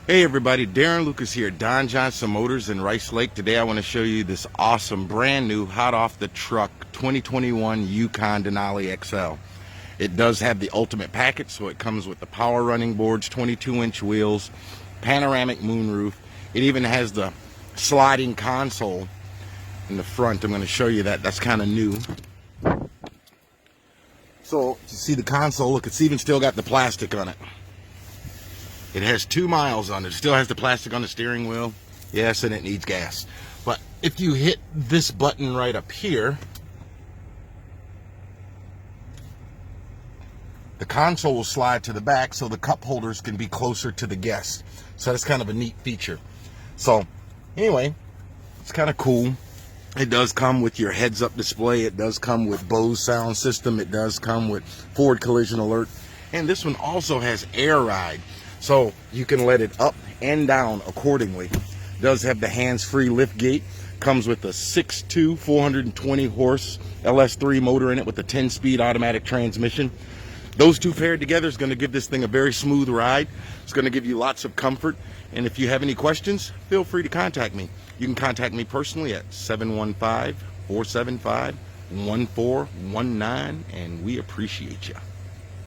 Hey everybody, Darren Lucas here, Don Johnson Motors in Rice Lake. Today I want to show you this awesome brand new hot off the truck 2021 Yukon Denali XL. It does have the ultimate package, so it comes with the power running boards, 22-inch wheels, panoramic moonroof. It even has the sliding console in the front. I'm going to show you that. That's kind of new. So you see the console, look, it's even still got the plastic on it. It has 2 miles on it. It still has the plastic on the steering wheel. Yes, and it needs gas. But if you hit this button right up here, the console will slide to the back so the cup holders can be closer to the guest. So that's kind of a neat feature. So anyway, it's kind of cool. It does come with your heads-up display. It does come with Bose sound system. It does come with forward collision alert. And this one also has air ride, so you can let it up and down accordingly. It does have the hands-free lift gate. Comes with a 6.2 420 horse LS3 motor in it with a 10-speed automatic transmission. Those two paired together is going to give this thing a very smooth ride. It's going to give you lots of comfort. And if you have any questions, feel free to contact me. You can contact me personally at 715-475-1419, and we appreciate you.